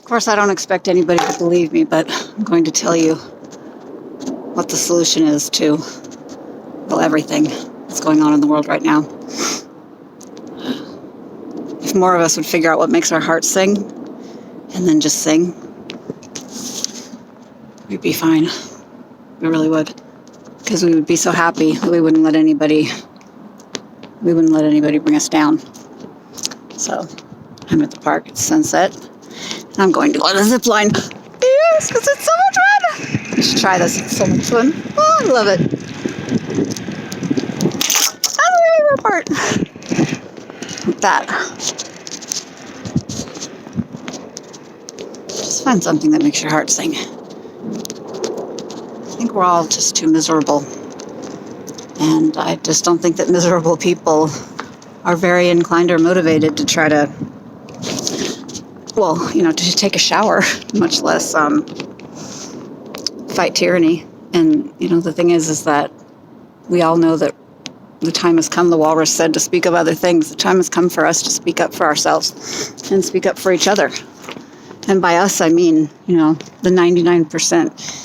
course, I don't expect anybody to believe me, but I'm going to tell you what the solution is to, well, everything that's going on in the world right now. If more of us would figure out what makes our hearts sing, and then just sing, we'd be fine. We really would. Because we would be so happy that we wouldn't let anybody bring us down. So, I'm at the park, it's sunset, and I'm going to go on a zip line. Yes, because it's so much fun! You should try this, it's so much fun. Oh, I love it. That's my favorite part. Like that. Just find something that makes your heart sing. I think we're all just too miserable. And I just don't think that miserable people are very inclined or motivated to try to, to take a shower, much less fight tyranny. And, the thing is that we all know that the time has come, the walrus said, to speak of other things. The time has come for us to speak up for ourselves and speak up for each other. And by us, I mean, the 99%.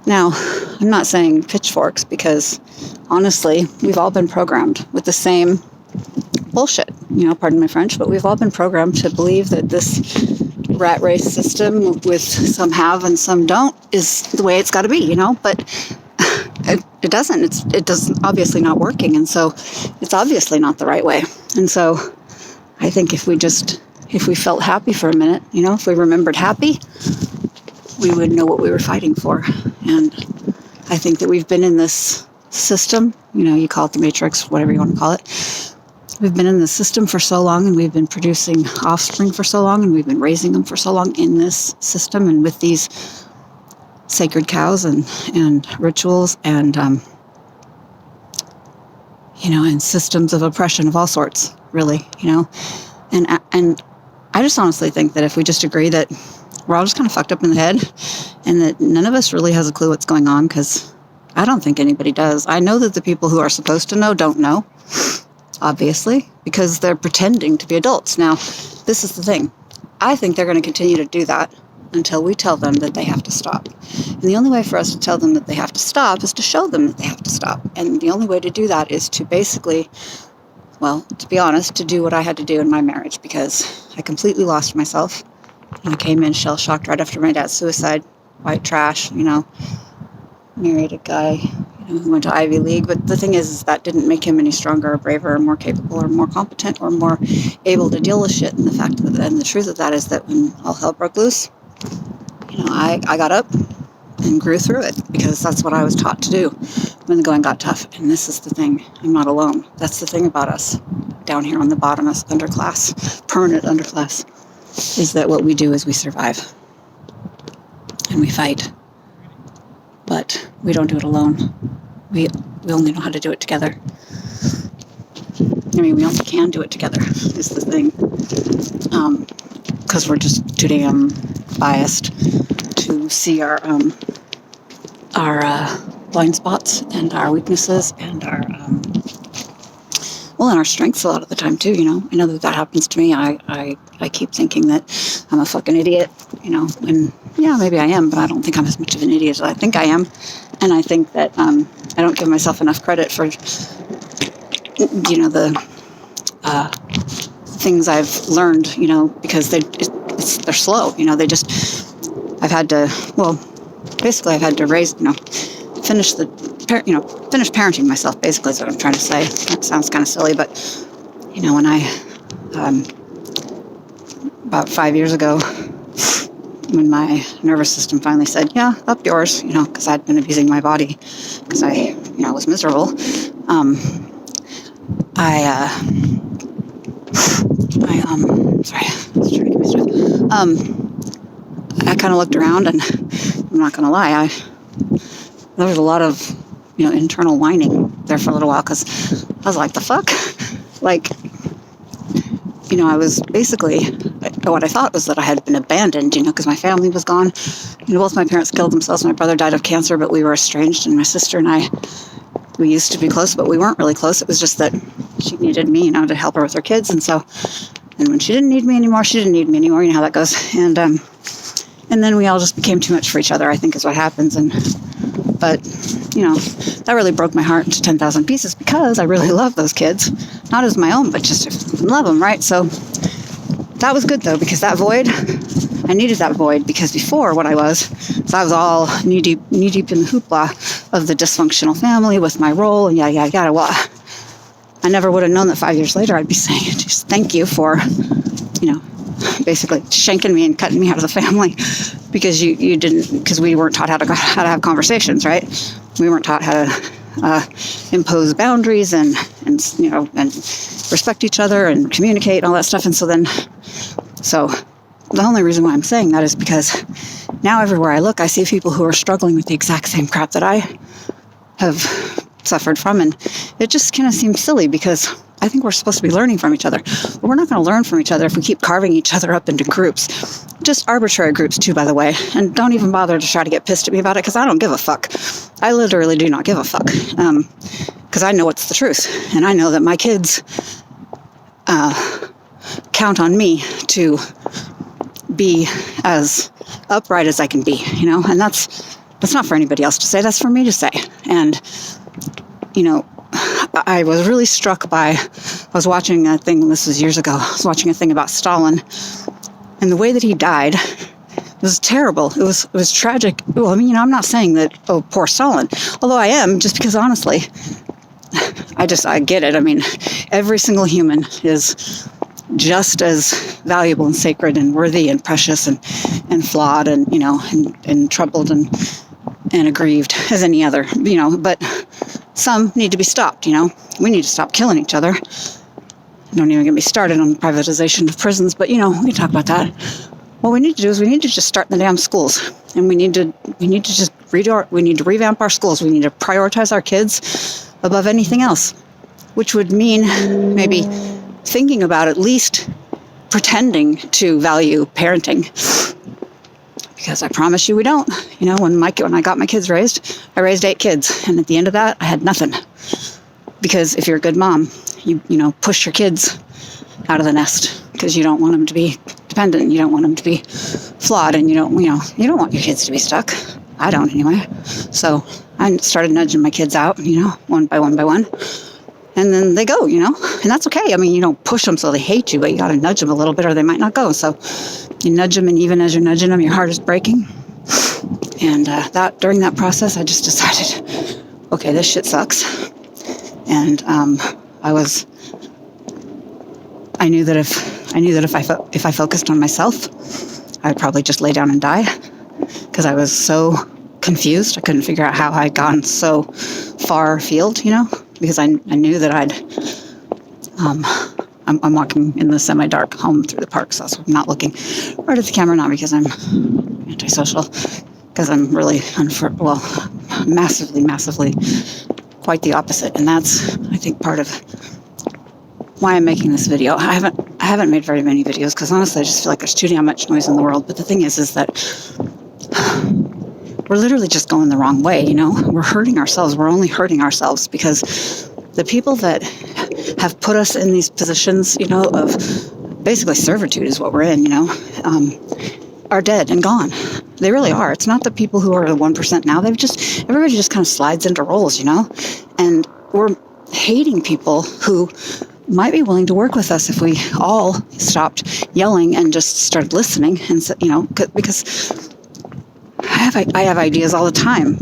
Now, I'm not saying pitchforks because, honestly, we've all been programmed with the same bullshit, pardon my French, but we've all been programmed to believe that this rat race system with some have and some don't is the way it's got to be, but it doesn't. It doesn't, obviously not working, and so it's obviously not the right way. And so I think if we felt happy for a minute, if we remembered happy, we would know what we were fighting for. And I think that we've been in this system, you call it the Matrix, whatever you want to call it. We've been in this system for so long, and we've been producing offspring for so long, and we've been raising them for so long in this system and with these sacred cows and rituals and, and systems of oppression of all sorts, really, And I just honestly think that if we just agree that we're all just kind of fucked up in the head and that none of us really has a clue what's going on, because I don't think anybody does. I know that the people who are supposed to know don't know, obviously, because they're pretending to be adults. Now, this is the thing. I think they're going to continue to do that until we tell them that they have to stop. And the only way for us to tell them that they have to stop is to show them that they have to stop. And the only way to do that is to basically, to be honest, to do what I had to do in my marriage, because I completely lost myself. And I came in shell-shocked right after my dad's suicide. White trash, married a guy, who went to Ivy League. But the thing is that didn't make him any stronger or braver or more capable or more competent or more able to deal with shit. And the fact of and the truth of that is that when all hell broke loose, I got up and grew through it, because that's what I was taught to do when the going got tough. And this is the thing. I'm not alone. That's the thing about us down here on the bottom as underclass, permanent underclass, is that what we do is we survive and we fight. But we don't do it alone. We only know how to do it together. We only can do it together, is the thing. Because we're just too damn biased to see our blind spots and our weaknesses and our and our strengths a lot of the time too. I know that happens to me. I keep thinking that I'm a fucking idiot, and maybe I am, but I don't think I'm as much of an idiot as I think I am. And I think that I don't give myself enough credit for the things I've learned, because they're slow. I've had to raise, finish parenting myself, basically, is what I'm trying to say. That sounds kind of silly, but, when I, about 5 years ago, when my nervous system finally said, yeah, up yours, because I'd been abusing my body, because I was miserable, I kind of looked around, and I'm not going to lie, there was a lot of, internal whining there for a little while, because I was like, the fuck? I was basically, what I thought was that I had been abandoned, because my family was gone. Both my parents killed themselves. My brother died of cancer, but we were estranged, and my sister and I, we used to be close, but we weren't really close. It was just that she needed me, to help her with her kids, and when she didn't need me anymore, she didn't need me anymore. You know how that goes. And And then we all just became too much for each other, I think is what happens. But, that really broke my heart into 10,000 pieces because I really love those kids. Not as my own, but just love them, right? So that was good, though, because that void, I needed that void, because before what I was all knee deep in the hoopla of the dysfunctional family with my role and yada. Well, I never would have known that 5 years later I'd be saying, just thank you for, basically shanking me and cutting me out of the family because you didn't, because we weren't taught how to have conversations, right? We weren't taught how to impose boundaries and respect each other and communicate and all that stuff. And so the only reason why I'm saying that is because now everywhere I look, I see people who are struggling with the exact same crap that I have suffered from. And it just kind of seems silly because I think we're supposed to be learning from each other. But we're not going to learn from each other if we keep carving each other up into groups. Just arbitrary groups, too, by the way. And don't even bother to try to get pissed at me about it because I don't give a fuck. I literally do not give a fuck. Because I know it's the truth. And I know that my kids count on me to be as upright as I can be, and that's not for anybody else to say, that's for me to say. And I was really struck by, I was watching a thing, this was years ago, I was watching a thing about Stalin, and the way that he died was terrible. It was tragic. Well, I'm not saying that, oh, poor Stalin, although I am, just because honestly, I get it. Every single human is just as valuable and sacred and worthy and precious and flawed and troubled and aggrieved as any other, but some need to be stopped. We need to stop killing each other. Don't even get me started on the privatization of prisons, but we can talk about that. What we need to do is we need to just start in the damn schools, and we need to just we need to revamp our schools. We need to prioritize our kids above anything else, which would mean maybe thinking about at least pretending to value parenting, because I promise you we don't. When I got my kids raised, I raised 8 kids, and at the end of that, I had nothing. Because if you're a good mom, you push your kids out of the nest because you don't want them to be dependent, you don't want them to be flawed, and you don't want your kids to be stuck. I don't anyway. So I started nudging my kids out, one by one. And then they go, and that's okay. You don't push them so they hate you, but you got to nudge them a little bit or they might not go. So you nudge them, and even as you're nudging them, your heart is breaking. And during that process, I just decided, okay, this shit sucks. And I knew that if I focused on myself, I'd probably just lay down and die, because I was so confused. I couldn't figure out how I'd gone so far afield, because I knew that I'm walking in the semi-dark home through the park, so I'm not looking right at the camera, not because I'm antisocial, because I'm really, massively quite the opposite. And that's, I think, part of why I'm making this video. I haven't made very many videos, because honestly, I just feel like there's too damn much noise in the world. But the thing is that we're literally just going the wrong way, We're hurting ourselves. We're only hurting ourselves because the people that have put us in these positions, of basically servitude is what we're in, are dead and gone. They really are. It's not the people who are the 1% now. Everybody just kind of slides into roles, and we're hating people who might be willing to work with us if we all stopped yelling and just started listening. And because I have ideas all the time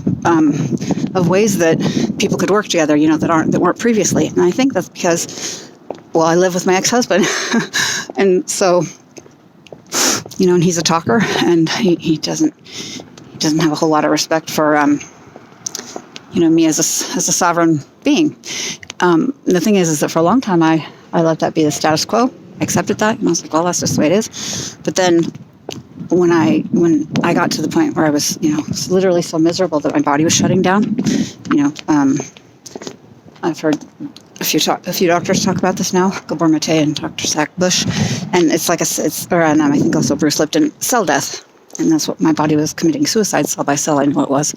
of ways that people could work together, that weren't previously. And I think that's because, I live with my ex-husband, and so, and he's a talker, and he doesn't have a whole lot of respect for me as a sovereign being. The thing is that for a long time I let that be the status quo. I accepted that, and I was like, well, that's just the way it is. But then when I got to the point where I was, literally so miserable that my body was shutting down, I've heard a few doctors talk about this now, Gabor Mate and Dr. Zach Bush, and it's like I think also Bruce Lipton, cell death, and that's what my body was committing suicide cell by cell. I knew it was,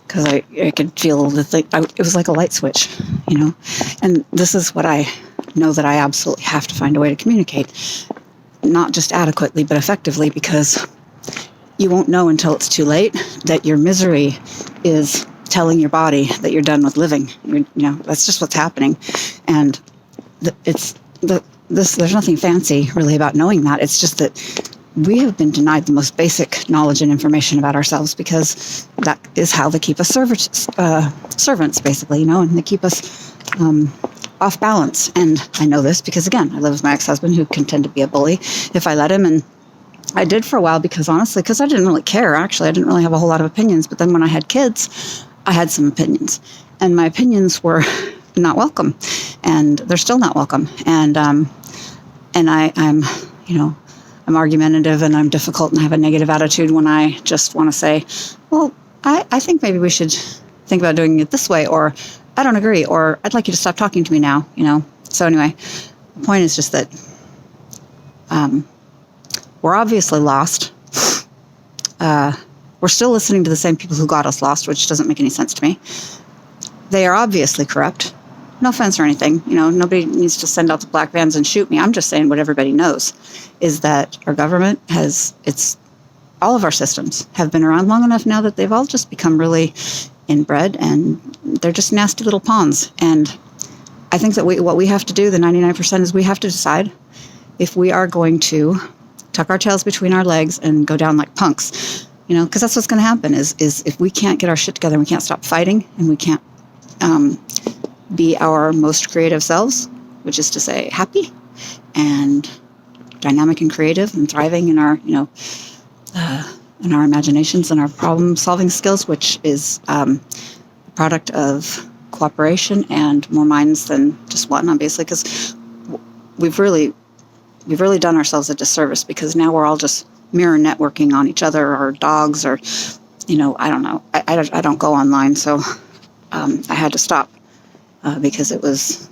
because I could feel the thing. It was like a light switch, and this is what I know that I absolutely have to find a way to communicate, not just adequately, but effectively, because you won't know until it's too late that your misery is telling your body that you're done with living. That's just what's happening. And there's nothing fancy really about knowing that. It's just that we have been denied the most basic knowledge and information about ourselves, because that is how they keep us servants, basically, and they keep us off balance. And I know this because, again, I live with my ex-husband, who can tend to be a bully if I let him. And I did for a while because I didn't really care. Actually, I didn't really have a whole lot of opinions. But then when I had kids, I had some opinions. And my opinions were not welcome. And they're still not welcome. And I'm argumentative, and I'm difficult, and I have a negative attitude when I just want to say, well, I think maybe we should think about doing it this way, or I don't agree, or I'd like you to stop talking to me now, So anyway, the point is just that we're obviously lost. We're still listening to the same people who got us lost, which doesn't make any sense to me. They are obviously corrupt. No offense or anything. Nobody needs to send out the black vans and shoot me. I'm just saying what everybody knows is that our government all of our systems have been around long enough now that they've all just become really inbred, and they're just nasty little pawns. And I think that what we have to do, the 99%, is we have to decide if we are going to tuck our tails between our legs and go down like punks, because that's what's going to happen is if we can't get our shit together, and we can't stop fighting, and we can't be our most creative selves, which is to say happy and dynamic and creative and thriving in our, in our imaginations and our problem-solving skills, which is a product of cooperation and more minds than just one, obviously, because we've really done ourselves a disservice, because now we're all just mirror networking on each other or dogs or, I don't know. I don't go online, so I had to stop. Because it was,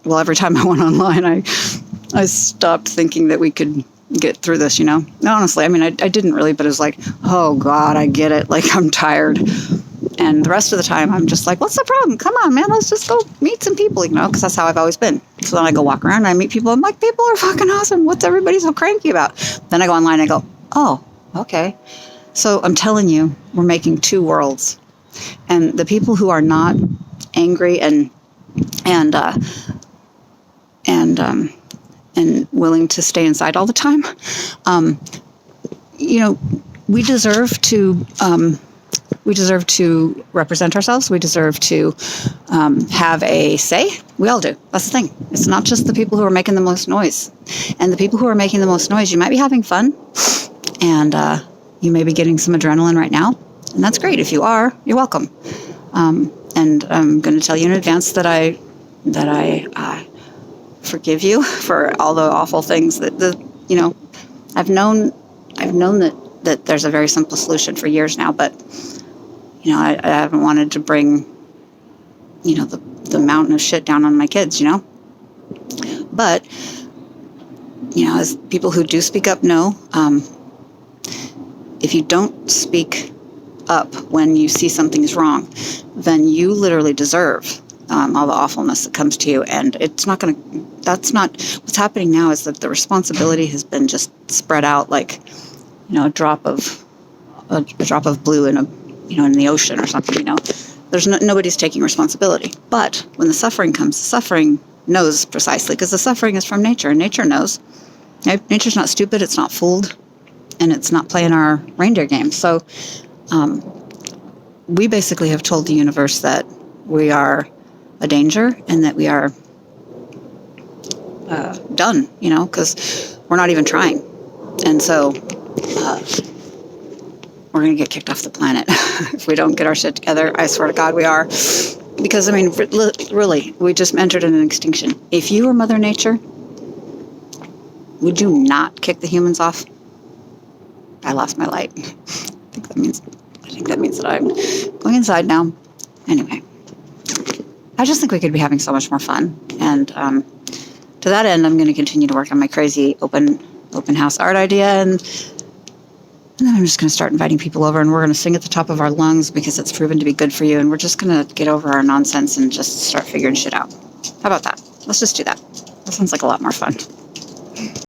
well, every time I went online, I stopped thinking that we could get through this, No, honestly, I mean, I didn't really, but it was like, oh God, I get it. Like, I'm tired. And the rest of the time, I'm just like, what's the problem? Come on, man, let's just go meet some people, because that's how I've always been. So then I go walk around and I meet people. I'm like, people are fucking awesome. What's everybody so cranky about? Then I go online and I go, oh, okay. So I'm telling you, we're making two worlds. And the people who are not angry and willing to stay inside all the time, we deserve to represent ourselves. We deserve to have a say. We all do. That's the thing. It's not just the people who are making the most noise. And the people who are making the most noise, you might be having fun, and you may be getting some adrenaline right now, and that's great. If you are, you're welcome. And I'm going to tell you in advance that I forgive you for all the awful things that I've known that there's a very simple solution for years now, but I haven't wanted to bring the mountain of shit down on my kids, But as people who do speak up know, if you don't speak up when you see something's wrong, then you literally deserve all the awfulness that comes to you. And that's not what's happening now, is that the responsibility has been just spread out like, a drop of blue in in the ocean or something, There's nobody's taking responsibility. But when the suffering comes, the suffering knows precisely, because the suffering is from nature, and nature knows. Nature's not stupid, it's not fooled, and it's not playing our reindeer game. So we basically have told the universe that we are a danger and that we are done, because we're not even trying. And so we're going to get kicked off the planet if we don't get our shit together. I swear to God we are. Because, I mean, really, we just entered an extinction. If you were Mother Nature, would you not kick the humans off? I lost my light. I think that means that I'm going inside now. Anyway, I just think we could be having so much more fun. And to that end, I'm going to continue to work on my crazy open house art idea, and then I'm just going to start inviting people over, and we're going to sing at the top of our lungs because it's proven to be good for you, and we're just going to get over our nonsense and just start figuring shit out. How about that? Let's just do that. That sounds like a lot more fun.